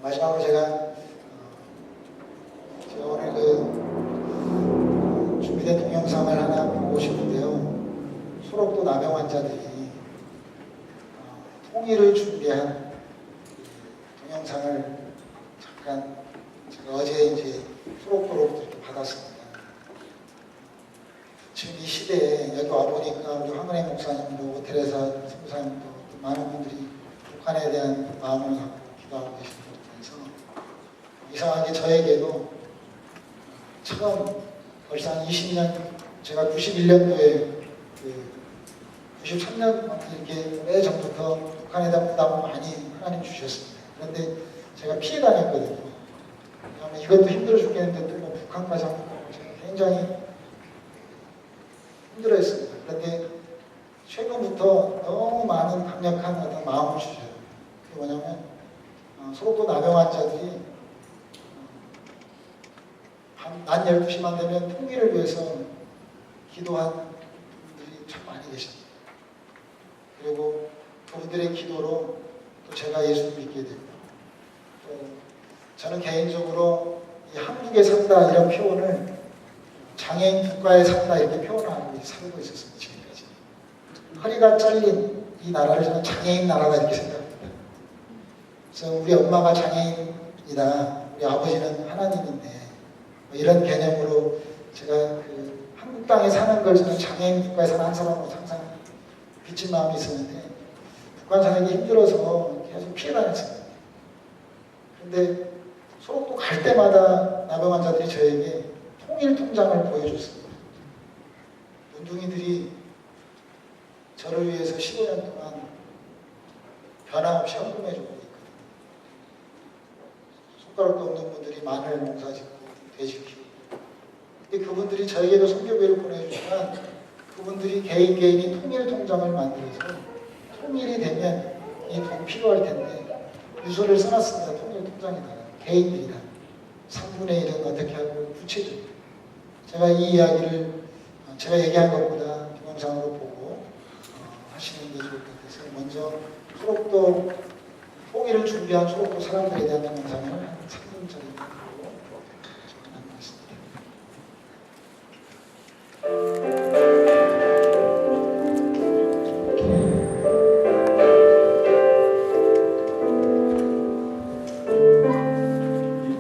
마지막으로 제가 오늘 준비된 동영상을 하나 보고 싶은데요. 소록도 나병 환자들이 통일을 준비한 동영상을 잠깐 제가 어제 이제 소록도로부터 이렇게 받았습니다. 지금 이 시대에 여기 와보니까 우리 황은혜 목사님도 테레사 선교사님도 많은 분들이 북한에 대한 마음을 갖고 기도하고 계신 것 같아서 이상하게 저에게도 처음 벌써 한 20년, 제가 91년도에 93년 이렇게 오래전부터 북한에 대한 부담을 많이 하나님 주셨습니다. 그런데 제가 피해 다녔거든요. 왜냐하면 이것도 힘들어 죽겠는데 또 뭐 북한까지 하고 제가 굉장히 힘들어했습니다. 그런데 최근부터 너무 많은 강력한 어떤 마음을 주셔요. 그게 뭐냐면 소록도 나병 환자들이 낮 12시만 되면 통일을 위해서 기도한 분들이 참 많이 계십니다. 그리고 그분들의 기도로 또 제가 예수를 믿게 되고, 또 저는 개인적으로 이 한국에 산다 이런 표현을 장애인 국가에 산다 이렇게 표현하고 살고 있었습니다. 지금까지. 허리가 잘린 이 나라를 저는 장애인 나라다 이렇게 생각합니다. 그래서 우리 엄마가 장애인이다, 우리 아버지는 하나님인데 이런 개념으로 제가 한국 땅에 사는 걸 저는 장애인 국가에 사는 한 사람으로 항상 비친 마음이 있었는데 북한 사는 게 힘들어서 계속 피해 다녔습니다. 그런데 소록도 갈 때마다 나병 환자들이 저에게 통일 통장을 보여줬습니다. 문둥이들이 저를 위해서 15년 동안 변함없이 헌금해주고 있거든요. 손가락도 없는 분들이 마늘 농사 짓고 돼지 키우고. 근데 그분들이 저에게도 선교비를 보내주지만 그분들이 개인이 통일 통장을 만들어서 통일이 되면 이 돈 필요할 텐데 유서를 써놨습니다. 통일 통장에다가 개인들이다. 3분의 1은 어떻게 하고 구체적으로 제가 이 이야기를 제가 얘기한 것보다 동영상으로 보고 하시는 게 좋을 것 같아서 먼저 소록도 통일을 준비한 소록도 사람들에 대한 동영상을 한 3분짜리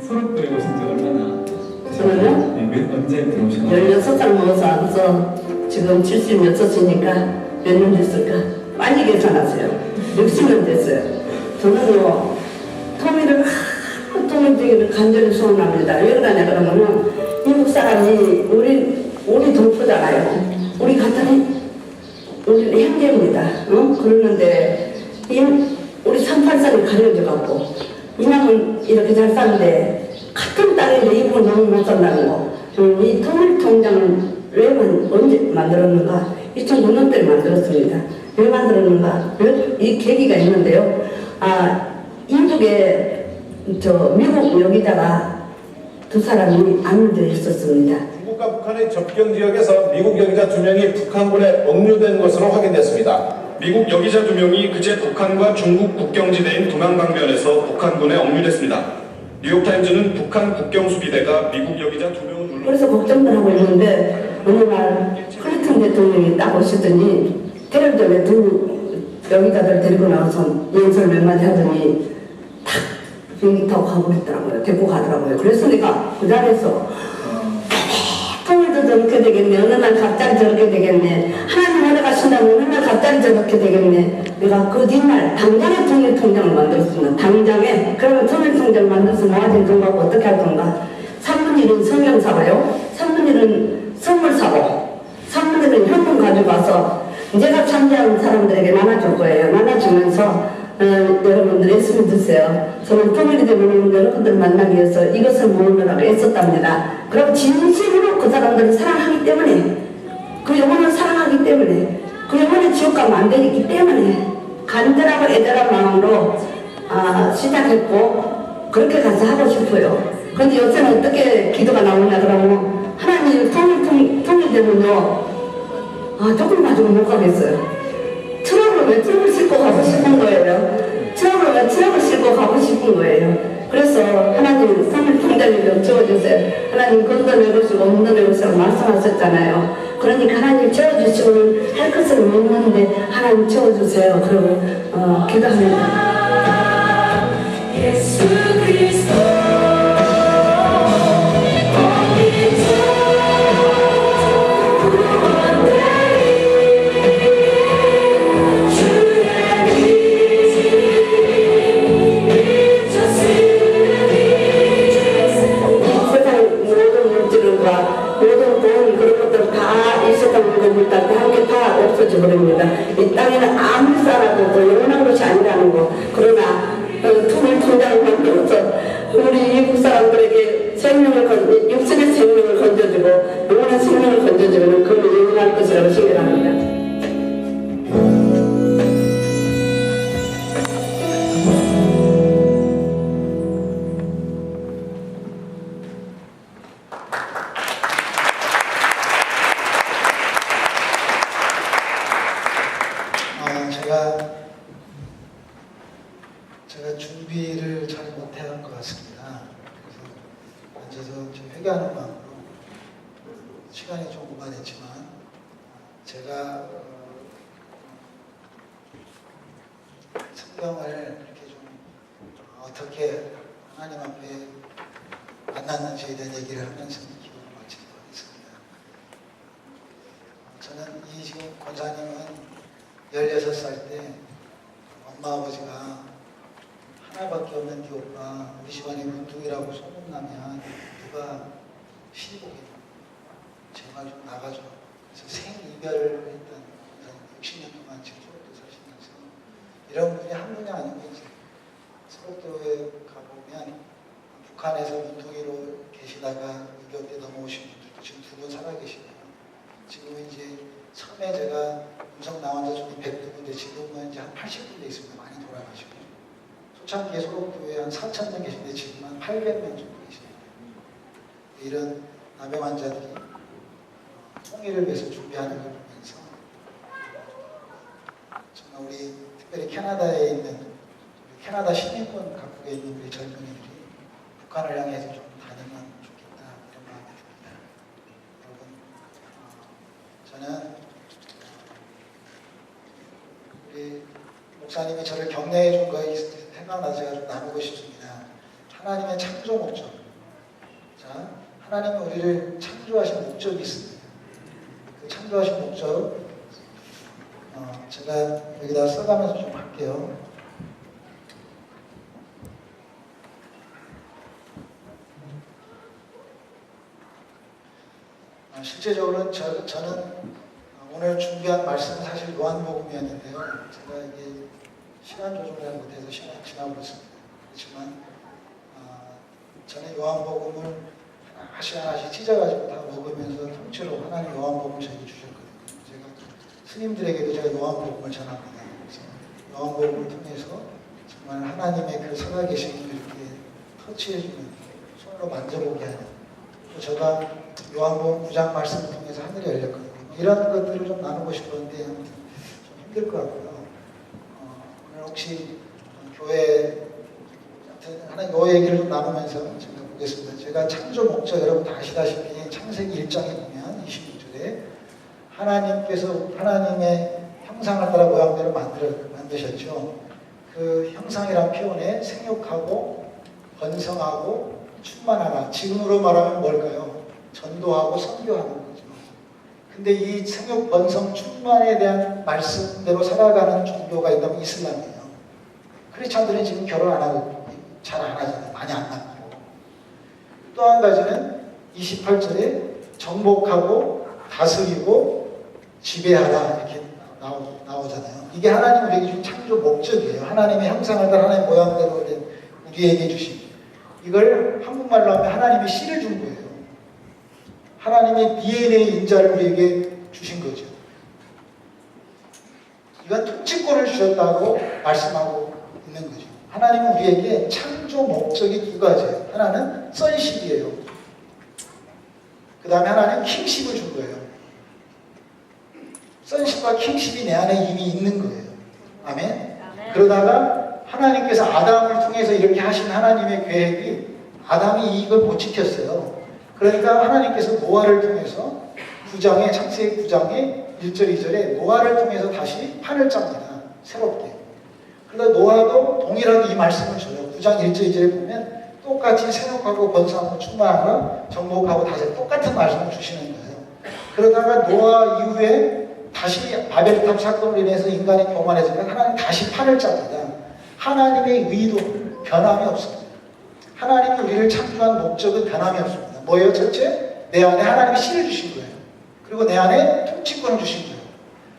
소록도에 오신 지 얼마나? 저는요? 네, 언제 들어오셨나요? 16살 먹어서 와서 지금 76이니까 몇 년 됐을까? 빨리 계산하세요. 60년 됐어요. 저는요, 통일을 통일되기를 간절히 소원합니다. 왜 그러냐 그러면은 미국 사람이 우리 동포잖아요. 우리 같은 우리는 형제입니다. 그러는데 우리 38살이 가려져갖고 이남은 이렇게 잘 사는데 같은 딸인데 이분은 너무 못 산다는 거. 이 통일통장을 왜 언제 만들었는가? 2009년도에 만들었습니다. 왜 만들었는가? 이 계기가 있는데요. 인북에 미국 여기다가 두 사람이 안주되어 있었습니다. 중국과 북한의 접경 지역에서 미국 여기자 2명이 북한군에 억류된 것으로 확인됐습니다. 미국 여기자 2명이 그제 북한과 중국 국경지대인 동양강변에서 북한군에 억류됐습니다. 뉴욕타임즈는 북한 국경수비대가 미국 여기자 2명을 눌러 그래서 걱정을 하고 있는데 어느 날 클린턴 대통령이 딱 오시더니 테러전에 두 여기자들 데리고 나와서 연설 몇 마디 하더니 탁 비행기 타고 가버렸더라고요. 데리고 가더라고요. 그래서 내가 그 자리에서 통일도 저렇게 되겠네. 어느 날 갑자기 저렇게 되겠네. 하나님 은혜가 신다면 어느 날 갑자기 저렇게 되겠네. 내가 그 뒷날 당장에 통일통장을 만들었습니다. 당장에. 그러면 통일통장을 만들어서 모아진 돈 갖고 어떻게 할 건가? 3분의 1은 성경 사고요. 3분의 1은 선물 사고. 3분의 1은 현금 가져가서 제가 참여하는 사람들에게 나눠줄 거예요. 나눠주면서 여러분들 애쓰면 드세요. 저는 통일이 되면 여러분들 만나기 위해서 이것을 모으느라고 애썼답니다. 그럼 진심으로 그 사람들을 사랑하기 때문에, 그 영혼을 사랑하기 때문에, 그 영혼의 지옥 가면 안 되기 때문에 간절하고 애절한 마음으로 시작했고 그렇게 가서 하고 싶어요. 그런데 요새는 어떻게 기도가 나오냐 그러면 하나님 통일되면요 조금 가지고 못 가겠어요. 트럭을 왜 트럭을 싣고 가고 싶은 거예요. 트럭을 왜 트럭을 싣고 가고 싶은 거예요. 그래서 하나님 삶을 통달력을 채워주세요. 하나님 건져내보시고 흔들어내보시고 말씀하셨잖아요. 그러니까 하나님 채워주시면 할 것은 없는데 하나님 채워주세요. 그리고 기도합니다. 예수 그리스도 모든 돈 그런 것들 다 이 세상 물건들 다 함께 다 없어져 버립니다. 이 땅에는 아무 사람도 없고 영원한 것이 아니라는 거. 그러나 tum을 통장을 만들어서 우리 이국 사람들에게 생명을 육신의 생명을 건져주고 영원한 생명을 건져주면 그건 영원할 것이라고 생각합니다. 제가 준비를 잘 못한 것 같습니다. 그래서 앉아서 좀 회개하는 마음으로 시간이 좀 오바됐지만 제가 성경을 이렇게 좀 어떻게 하나님 앞에 만났는지에 대한 얘기를 하면서 기도를 마치도록 하겠습니다. 저는 이 지금 권사님은 16살 때 엄마 아버지가 하나밖에 없는 네 오빠 우리 집안이 문둥이라고 소문나면 누가 시집오겠냐 제발 좀 나가줘. 그래서 생이별을 했던 60년 동안 지금 소록도 사시면서 이런 분이 한 분이 아니고 이제 소록도에 가보면 북한에서 문둥이로 계시다가 이교대 넘어오신 분들도 지금 2분 살아계시고요. 지금은 이제 처음에 제가 음성 나온 자 중에 100분인데 지금은 이제 한 80분대 있습니다. 많이 돌아가시고 초창기에 소록교회 한 4,000명 계신데 지금 한 800명 정도 계십니다. 이런 남의 환자들이 통일을 위해서 준비하는 걸 보면서 정말 우리 특별히 캐나다에 있는 캐나다 시민권 갖고 있는 우리 젊은이들이 북한을 향해서 좀 다니면 좋겠다 이런 마음이 듭니다. 여러분 저는 우리 목사님이 저를 격려해 준 거 생각나서 제가 좀 나누고 싶습니다. 하나님의 창조 목적. 자, 하나님은 우리를 창조하신 목적이 있습니다. 그 창조하신 목적, 제가 여기다 써가면서 좀 할게요. 실제적으로는 저는 오늘 준비한 말씀은 사실 요한복음이었는데요. 제가 이게 시간 조정을 못해서 시간이 지나고 있습니다. 그렇지만 저는 요한복음을 하나씩 찢어가지고 다 먹으면서 통째로 하나님 요한복음을 저에게 주셨거든요. 제가 스님들에게도 제가 요한복음을 전합니다. 그래서 요한복음을 통해서 정말 하나님의 그 살아계신 분을 이렇게 터치해주는 손으로 만져보게 하는 또 제가 요한복음 9장 말씀을 통해서 하늘이 열렸거든요. 이런 것들을 좀 나누고 싶었는데 좀 힘들 것 같고요. 오늘 혹시 교회 하나님 요 얘기를 좀 나누면서 제가 보겠습니다. 제가 창조 목적 여러분 다 아시다시피 창세기 1장에 보면 26절에 하나님께서 하나님의 형상을 따라 모양대로 만드셨죠. 그 형상이란 표현에 생육하고 번성하고 충만하라. 지금으로 말하면 뭘까요? 전도하고 선교하는 거죠. 근데 이 생육 번성 충만에 대한 말씀대로 살아가는 종교가 있다면 이슬람이에요. 크리스찬들은 지금 결혼 안 하고 잘 안 하잖아요. 많이 안 낳고. 또 한 가지는 28절에 정복하고 다스리고 지배하라 이렇게 나오잖아요. 이게 하나님 우리에게 준 창조 목적이에요. 하나님의 형상을 따라 하나님의 모양대로 우리에게 주신 이걸 한국말로 하면 하나님이 씨를 준 거예요. 하나님의 DNA 인자를 우리에게 주신 거죠. 이건 통치권을 주셨다고 말씀하고 있는 거죠. 하나님은 우리에게 창조 목적이 두 가지예요. 하나는 선십이에요. 그 다음에 하나는 킹십을 준 거예요. 선십과 킹십이 내 안에 이미 있는 거예요. 아멘. 그러다가 하나님께서 아담을 통해서 이렇게 하신 하나님의 계획이 아담이 이걸 못 지켰어요. 그러니까 하나님께서 노아를 통해서 창세기 9장에 1절 2절에 노아를 통해서 다시 판을 짭니다. 새롭게. 그러다 노아도 동일하게 이 말씀을 줘요. 9장 1절 2절에 보면 똑같이 생육하고 번성하고 충만하라 정복하고 다시 똑같은 말씀을 주시는 거예요. 그러다가 노아 이후에 다시 바벨탑 사건으로 인해서 인간이 교만해지니까 하나님 다시 판을 짭니다. 하나님의 의도 변함이 없습니다. 하나님이 우리를 창조한 목적은 변함이 없습니다. 뭐예요? 첫째, 내 안에 하나님이 씨를 주신 거예요. 그리고 내 안에 통치권을 주신 거예요.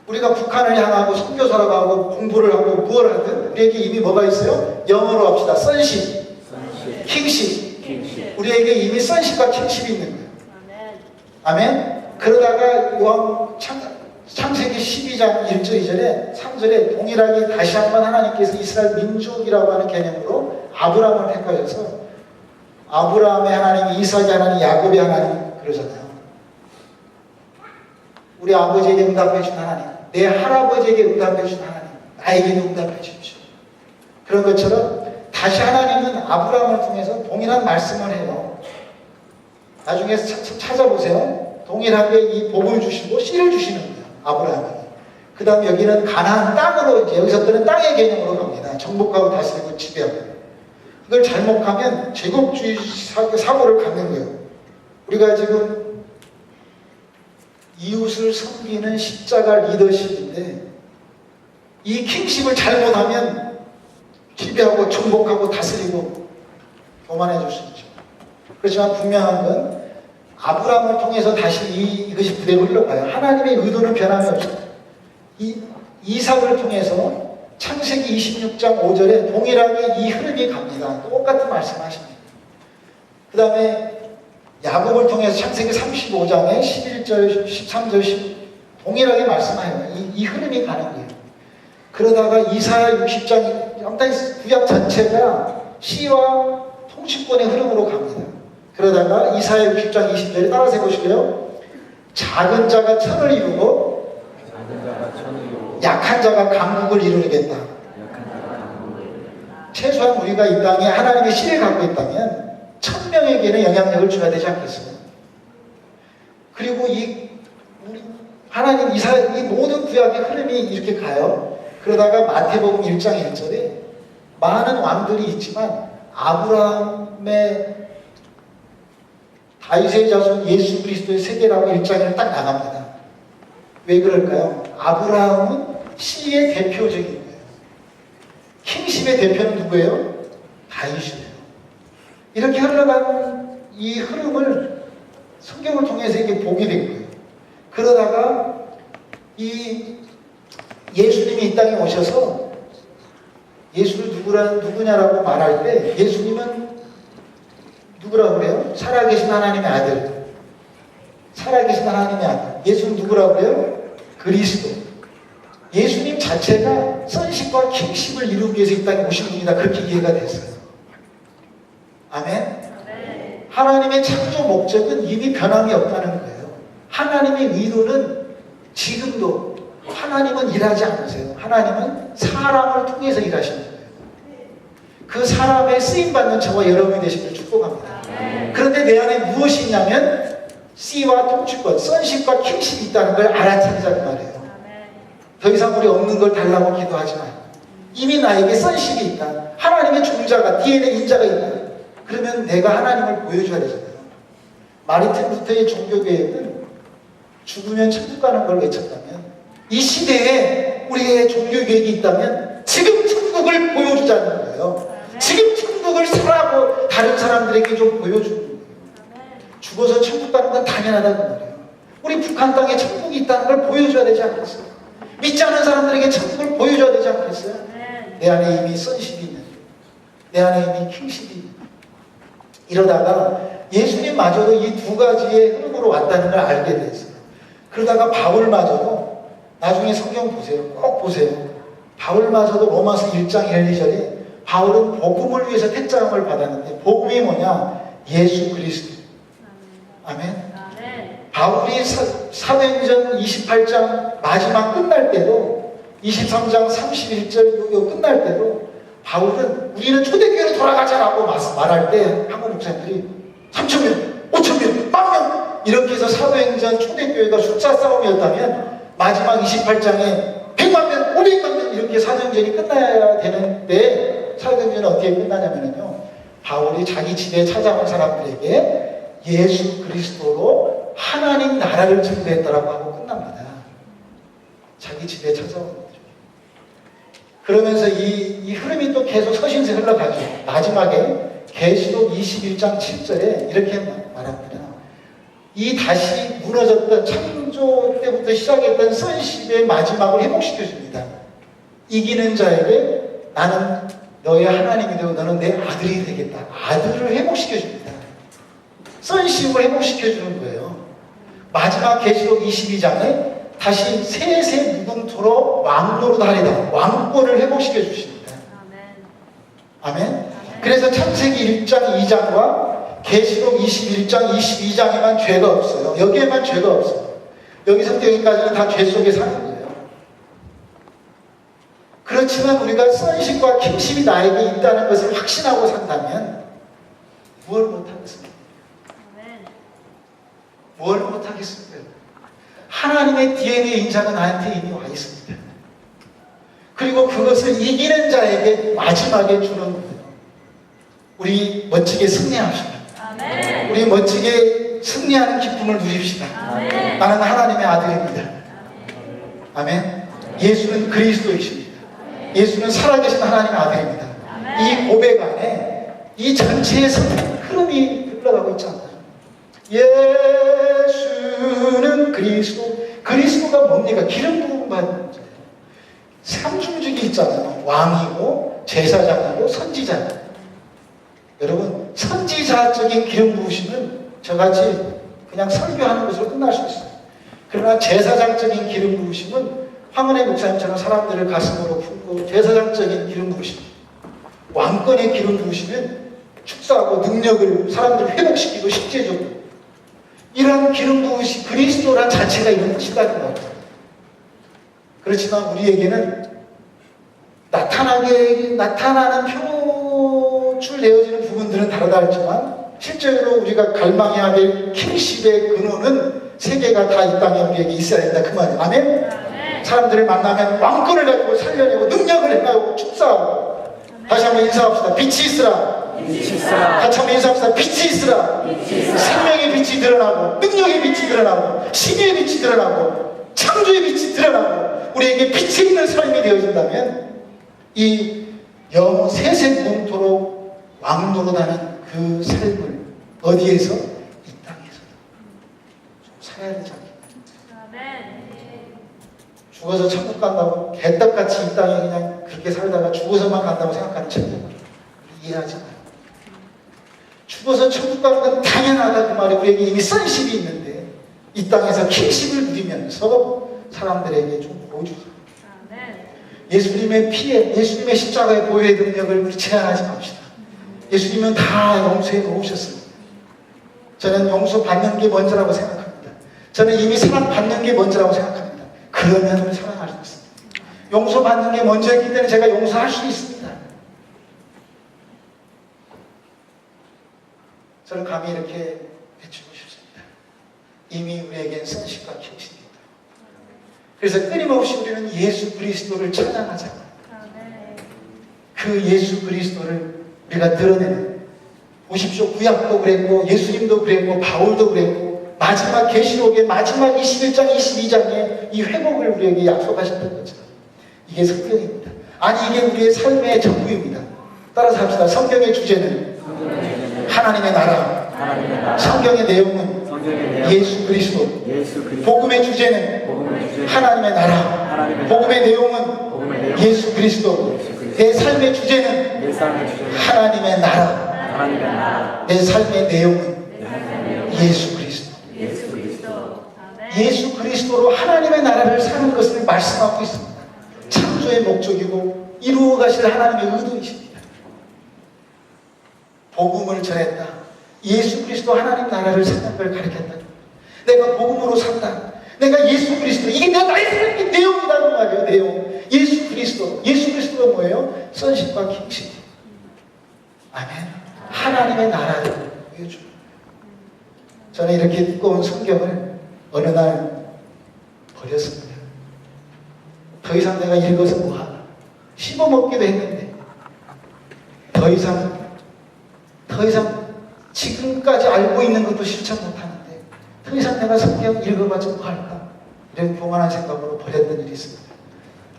우리가 북한을 향하고 선교사라고 하고 공부를 하고 무엇을 하든 우리에게 이미 뭐가 있어요? 영어로 합시다. 선십, 킹십. 우리에게 이미 선십과 킹십이 있는 거예요. 아멘. 그러다가 창세기 12장 1절 2절에 3절에 동일하게 다시 한번 하나님께서 이스라엘 민족이라고 하는 개념으로 아브라함을 택하셔서 아브라함의 하나님, 이삭의 하나님, 야곱의 하나님 그러잖아요. 우리 아버지에게 응답해 준 하나님, 내 할아버지에게 응답해 준 하나님, 나에게도 응답해 주십시오. 그런 것처럼 다시 하나님은 아브라함을 통해서 동일한 말씀을 해요. 나중에 찾아보세요. 동일하게 이 복을 주시고 씨를 주시는 거예요. 아브라함에게. 그 다음 여기는 가나안 땅으로 이제 여기서부터는 땅의 개념으로 갑니다. 정복하고 다스리고 지배하고. 이걸 잘못하면 제국주의 사고를 갖는 거예요. 우리가 지금 이웃을 섬기는 십자가 리더십인데 이 킹십을 잘못하면 지배하고 정복하고 다스리고 교만해질 수 있죠. 그렇지만 분명한 건 아브라함을 통해서 다시 이것이 그대로 흘러가요. 하나님의 의도는 변함이 없어요. 이삭을 통해서 창세기 26장 5절에 동일하게 이 흐름이 갑니다. 똑같은 말씀하십니다. 그 다음에 야곱을 통해서 창세기 35장에 11절, 13절, 10 동일하게 말씀하여요. 이 흐름이 가는 거예요. 그러다가 이사야 60장 구약 전체가 시와 통치권의 흐름으로 갑니다. 그러다가 이사야 60장 20절에 따라서 해보실래요? 작은 자가 천을 이루고 약한 자가 강국을 이루겠다. 최소한 우리가 이 땅에 하나님의 씨를 갖고 있다면 1000명에게는 영향력을 줘야 되지 않겠습니까? 그리고 하나님 이 모든 구약의 흐름이 이렇게 가요. 그러다가 마태복음 1장 1절에 많은 왕들이 있지만 아브라함의 다윗의 자손 예수 그리스도의 세계라고 1장에 딱 나갑니다. 왜 그럴까요? 아브라함은 씨의 대표적인 거예요. 킹십의 대표는 누구예요? 다윗이에요. 이렇게 흘러가는 이 흐름을 성경을 통해서 이게 보게 된 거예요. 그러다가 이 예수님이 이 땅에 오셔서 예수를 누구냐라고 말할 때 예수님은 누구라고 그래요? 살아계신 하나님의 아들. 살아계신 하나님의 아들. 예수는 누구라고 그래요? 그리스도. 예수님 자체가 선십과 킹십을 이루기 위해서 이 땅에 오신 분이다. 그렇게 이해가 됐어요. 아멘? 하나님의 창조 목적은 이미 변함이 없다는 거예요. 하나님의 의도는 지금도 하나님은 일하지 않으세요. 하나님은 사람을 통해서 일하시는 거예요. 그 사람의 쓰임받는 저와 여러분이 되시길 축복합니다. 그런데 내 안에 무엇이 있냐면 씨와 통치권, 선십과 킹십이 있다는 걸 알아차리자고 말해요. 더 이상 우리 없는 걸 달라고 기도하지 마요. 이미 나에게 선십이 있다. 하나님의 종자가, DNA 인자가 있다. 그러면 내가 하나님을 보여줘야 되잖아요. 마르틴 루터의 종교개혁은 죽으면 천국 가는 걸 외쳤다면 이 시대에 우리의 종교개혁이 있다면 지금 천국을 보여주자는 거예요. 지금 천국을 살아고 다른 사람들에게 좀 보여주는 거예요. 죽어서 천국 가는 건 당연하다는 말이에요. 우리 북한 땅에 천국이 있다는 걸 보여줘야 되지 않겠어요? 믿지 않는 사람들에게 천국을 보여줘야 되지 않겠어요? 내 안에 이미 선십이 있는, 내 안에 이미 킹십이 있는. 이러다가 예수님마저도 이 두 가지의 흐름으로 왔다는 걸 알게 됐어요. 그러다가 바울마저도 나중에 성경 보세요. 꼭 보세요. 바울마저도 로마서 1장 1, 2절에 바울은 복음을 위해서 택장을 받았는데 복음이 뭐냐? 예수 그리스도. 아멘. 바울이 사도행전 28장 마지막 끝날 때도 23장 31절 요 끝날 때도 바울은 우리는 초대교회로 돌아가자라고 말할 때 한국 목사님들이 3,000명, 5,000명, 10,000명 이렇게 해서 사도행전 초대교회가 숫자 싸움이었다면 마지막 28장에 100만 명, 500만 명 이렇게 사도행전이 끝나야 되는데 사도행전은 어떻게 끝나냐면요. 바울이 자기 집에 찾아온 사람들에게 예수 그리스도로 하나님 나라를 증거했다라고 하고 끝납니다. 자기 집에 찾아온 거죠. 그러면서 이 흐름이 또 계속 서신서 흘러가죠. 마지막에 계시록 21장 7절에 이렇게 말합니다. 이 다시 무너졌던 창조 때부터 시작했던 선십의 마지막을 회복시켜줍니다. 이기는 자에게 나는 너의 하나님이 되고 너는 내 아들이 되겠다. 아들을 회복시켜줍니다. 선십을 회복시켜주는 거예요. 마지막 계시록 22장에 다시 세세 무궁토로 왕노로 다리다. 왕권을 회복시켜 주십니다. 아멘. 그래서 창세기 1장 2장과 계시록 21장 22장에만 죄가 없어요. 여기에만 죄가 없어요. 여기서부터 여기까지는 다 죄 속에 사는 거예요. 그렇지만 우리가 선식과 킹십이 나에게 있다는 것을 확신하고 산다면 뭘 못하겠습니까? 뭘 못하겠습니까? 하나님의 DNA 인자가 나한테 이미 와 있습니다. 그리고 그것을 이기는 자에게 마지막에 주는 거예요. 우리 멋지게 승리합시다. 아멘. 우리 멋지게 승리하는 기쁨을 누립시다. 아멘. 나는 하나님의 아들입니다. 아멘. 예수는 그리스도이십니다. 예수는 살아계신 하나님의 아들입니다. 아멘. 이 고백 안에 이 전체의 흐름이 흘러가고 있잖아요. 예수는 그리스도가 뭡니까? 기름 부음 받는 자예요. 삼중직이 있잖아요. 왕이고 제사장이고 선지자. 여러분 선지자적인 기름 부으심은 저같이 그냥 설교하는 것으로 끝날 수 있어요. 그러나 제사장적인 기름 부으심은 황은혜 목사님처럼 사람들을 가슴으로 품고 제사장적인 기름 부으심, 왕권의 기름 부으시면 축사하고 능력을 사람들을 회복시키고 실제적으로 이러한 기름 부으시 그리스도란 자체가 있는 것이라는 것 같아요. 그렇지만 우리에게는 나타나는 표출되어지는 부분들은 다르다 했지만 실제로 우리가 갈망해야 될 킹십의 근원은 세계가 다 이 땅에 우리에게 있어야 된다 그 말이에요. 아멘? 사람들을 만나면 왕권을 가지고 살려내고 능력을 행하고 축사하고 다시 한번 인사합시다. 빛이 있으라. 같이 한번 인사합시다. 빛이 있으라. 생명의 빛이 드러나고 능력의 빛이 드러나고 신의 빛이 드러나고 창조의 빛이 드러나고 우리에게 빛이 있는 삶이 되어진다면 이 영원 세세무궁토록 왕노릇하는 그 삶을 어디에서? 이 땅에서 좀 살아야 되지 않겠나. 죽어서 천국 간다고 개떡같이 이 땅에 그냥 그렇게 살다가 죽어서만 간다고 생각하는 천국 이해하지 마요. 죽어서 천국 가는 건 당연하다 그 말이 우리에게 이미 선십이 있는데 이 땅에서 킹십을 누리면서 사람들에게 좀 보여주자. 예수님의 피에 예수님의 십자가의 보혈의 능력을 우리 제한하지 맙시다. 예수님은 다 용서해 놓으셨습니다. 저는 용서받는 게 먼저라고 생각합니다. 저는 이미 사랑받는 게 먼저라고 생각합니다. 그러면 우리 사랑할 수 있습니다. 용서받는 게 먼저였기 때문에 제가 용서할 수 있습니다. 저는 감히 이렇게 외치고 싶습니다. 이미 우리에겐 선식과 킹십이 있다. 그래서 끊임없이 우리는 예수 그리스도를 찬양하자. 그 예수 그리스도를 우리가 드러내는 보십시오. 구약도 그랬고 예수님도 그랬고 바울도 그랬고 마지막 계시록의 마지막 21장 22장에 이 회복을 우리에게 약속하셨던 거죠. 이게 성경입니다. 아니 이게 우리의 삶의 전부입니다. 따라서 합시다. 성경의 주제는 하나님의 나라. 성경의 내용은 예수 그리스도. 복음의 주제는 하나님의 나라. 복음의 내용은 예수 그리스도. 내 삶의 주제는 하나님의 나라. 내 삶의 내용은 예수 그리스도. 예수 그리스도로 하나님의 나라를 사는 것을 말씀하고 있습니다. 창조의 목적이고 이루어 가실 하나님의 의도이십니다. 복음을 전했다. 예수 그리스도 하나님 나라를 사는 걸 가르쳤다. 내가 복음으로 산다. 내가 예수 그리스도 이게 나의 삶의 내용이라는 말이에요. 내용. 예수 그리스도. 예수 그리스도가 뭐예요? 선식과 킹시티. 아멘. 하나님의 나라를 보여줍니다. 저는 이렇게 두꺼운 성경을 어느 날 버렸습니다. 더 이상 내가 읽어서 뭐하나. 씹어먹기도 했는데 더 이상 지금까지 알고 있는 것도 실천 못하는데 더 이상 내가 성경 읽어봐서 뭐할까. 이런 교만한 생각으로 버렸던 일이 있습니다.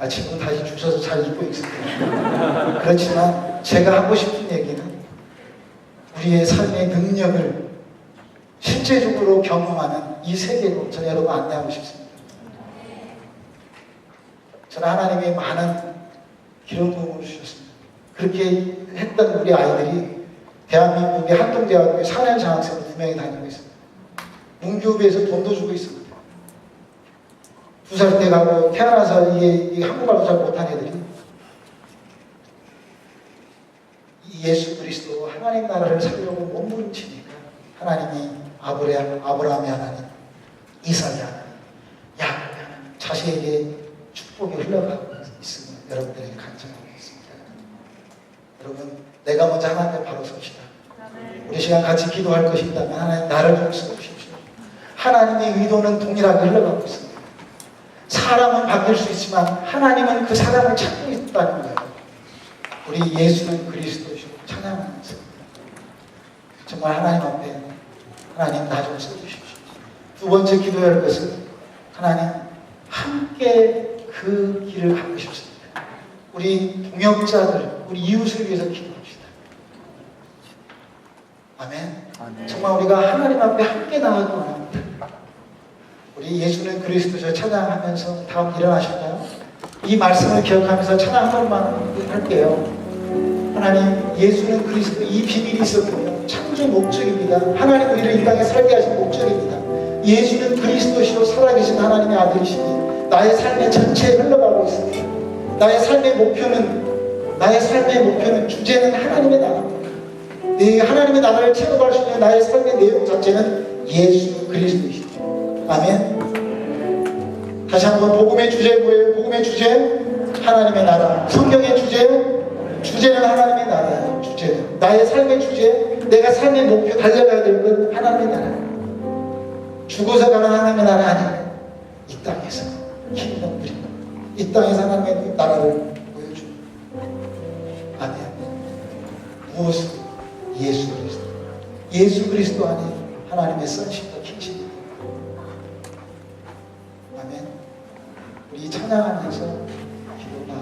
지금 다시 주셔서 잘 읽고 있습니다. 그렇지만 제가 하고 싶은 얘기는 우리의 삶의 능력을 실제적으로 경험하는 이 세계로 저는 여러분 안내하고 싶습니다. 저는 하나님이 많은 기름 부음을 주셨습니다. 그렇게 했던 우리 아이들이 대한민국의 한동대학교에 4년 장학생을 2명이 다니고 있습니다. 문교부에서 돈도 주고 있습니다. 2살 때 가고 태어나서 이게 한국말도 잘 못한 애들이 이 예수 그리스도 하나님 나라를 살려고 몸부림치니까 하나님이 아브라함의 하나님, 이삭의 하나님, 야곱의 하나님, 자신에게 축복이 흘러가고 있음을 여러분들에게 간증하고 있습니다. 여러분, 내가 먼저 하나님 바로 섭시다. 우리 시간 같이 기도할 것이 있다면 하나님 나를 좀 써주십시오. 하나님의 의도는 동일하게 흘러가고 있습니다. 사람은 바뀔 수 있지만 하나님은 그 사람을 찾고 있다는 거예요. 우리 예수는 그리스도시고 찬양하면서 정말 하나님 앞에 하나님 나 좀 써주십시오. 두 번째 기도해야 할 것은 하나님 함께 그 길을 가고 싶습니다. 우리 동역자들, 우리 이웃을 위해서 기도합시다. 아멘. 정말 우리가 하나님 앞에 함께 나가기 원합니다. 우리 예수는 그리스도죠 찬양하면서 다음 일어나실까요? 이 말씀을 기억하면서 찬양 한 번만 할게요. 하나님, 예수는 그리스도, 이 비밀이 있었군요. 창조 목적입니다. 하나님 우리를 이 땅에 살게 하신 목적입니다. 예수는 그리스도시요 살아계신 하나님의 아들이시니 나의 삶의 전체에 흘러가고 있습니다. 나의 삶의 목표는 주제는 하나님의 나라입니다. 네, 하나님의 나라를 체험할 수 있는 나의 삶의 내용 자체는 예수 그리스도이시죠. 아멘. 다시 한번 복음의 주제 뭐예요? 복음의 주제 하나님의 나라. 성경의 주제는 하나님의 나라예요. 주제는 나의 삶의 주제, 내가 삶의 목표 달려가야 될 건 하나님의 나라예요. 죽어서 가는 하나님의 나라 아니에요. 이 땅에서 킹덤 누리고 이 땅에서 하나님의 나라를 보여주고. 아멘. 무엇을? 예수 그리스도. 예수 그리스도 안에 하나님의 선식과 킹십니다. 아멘. 우리 찬양하면서 기도나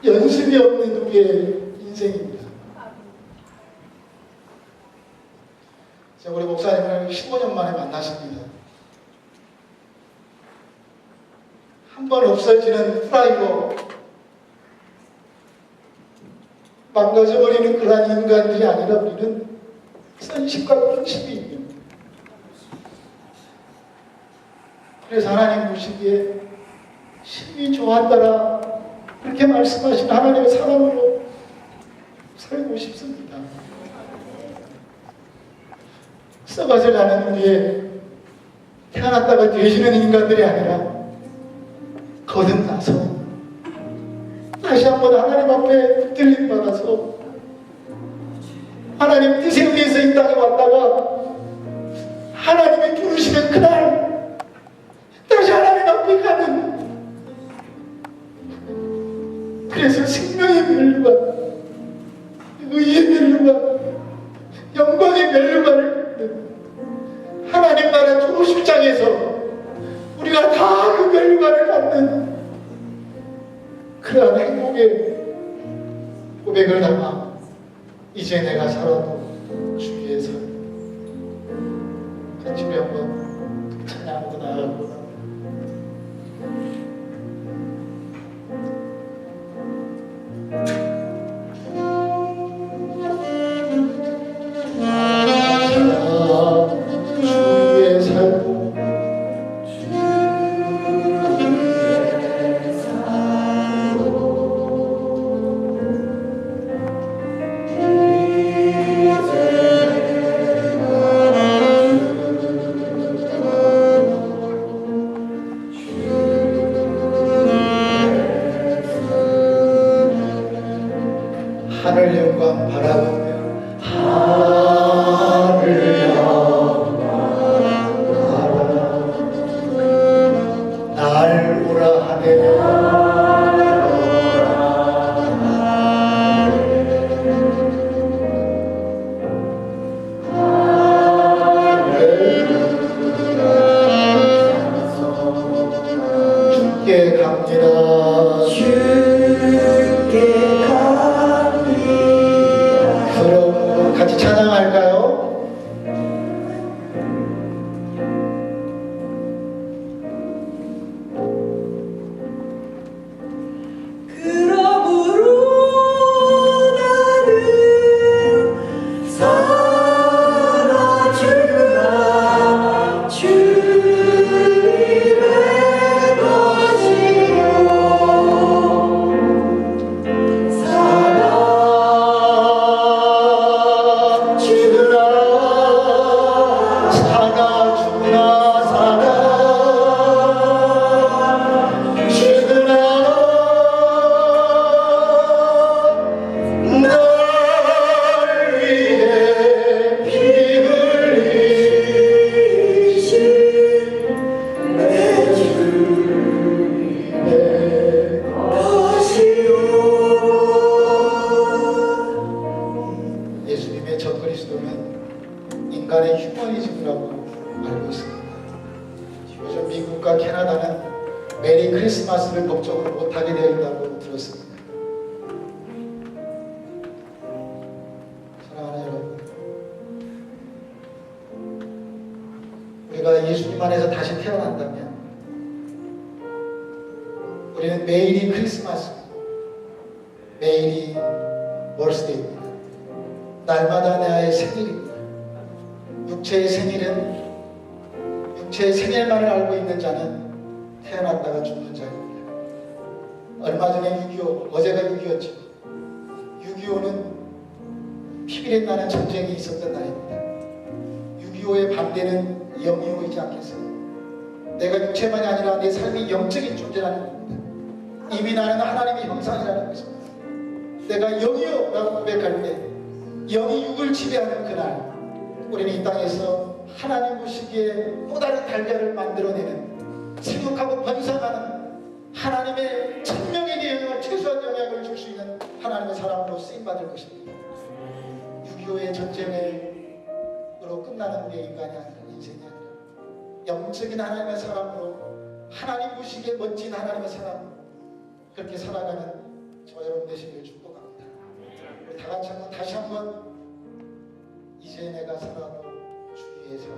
연습이 없는 우리의 인생입니다. 제가 우리 목사님을 15년 만에 만났습니다. 한 번 없어지는 프라이로 망가져버리는 그러한 인간들이 아니라 우리는 선식과 킹십이 있는. 그래서 하나님 보시기에 심히 좋았더라 그렇게 말씀하신 하나님의 사랑으로 살고 싶습니다. 썩어져 가는 우리의 태어났다가 되시는 인간들이 아니라 거듭나서 다시 한번 하나님 앞에 붙들림 받아서 하나님 뜻에 의해서 이 땅에 왔다가 하나님이 부르시는 그날 다시 하나님 앞에 가는, 그래서 생명의 멸류관, 의의 멸류관, 영광의 멸류관을 하나님 나라 주호십장에서 우리가 다 그 멸류관을 받는 그러한 행복의 고백을 담아 이제 내가 살아도 주위에 살. 같이 우리 한번 찬양 찬양하고 나아가고 주의 삶 하늘 영광 바라보며 하늘 영광 바라보며 날 오라 하네 주께 갑니다 주께 그럼 같이 찬양할까요? 그러므로 나는 살아주나 주님의 것이요 예수님의 적그리스도는 인간의 휴머니즘이라고 알고 있습니다. 요즘 미국과 캐나다는 메리 크리스마스를 법적으로 못하게 되어 있다고 들었습니다. 사랑하는 여러분, 우리가 예수님 안에서 다시 태어난다면 우리는 매일이 크리스마스, 매일이 버스데이입니다. 날마다 나의 생일입니다. 육체의 생일만을 알고 있는 자는 태어났다가 죽는 자입니다. 얼마 전에 6.25, 어제가 6.25였죠. 6.25는 피비린 나는 전쟁이 있었던 날입니다. 6.25의 반대는 영이오이지 않겠어요? 내가 육체만이 아니라 내 삶이 영적인 존재라는 겁니다. 이미 나는 하나님의 형상이라는 것입니다. 내가 영이오라고 고백할 때 영이 육을 지배하는 그날 우리는 이 땅에서 하나님 보시기에 또 다른 달걀을 만들어내는 생육하고 번성하는 하나님의 천명에게 영향을 최소한 영향을 줄 수 있는 하나님의 사람으로 쓰임받을 것입니다. 6.25의 전쟁으로 끝나는 우리의 인간이 아니라 인생이 아니라 영적인 하나님의 사람으로 하나님 보시기에 멋진 하나님의 사람 그렇게 살아가는 저 여러분 되시기를 축복합니다. 우리 다 같이 한번 다시 한번 이제 내가 살아도 주 위에 살아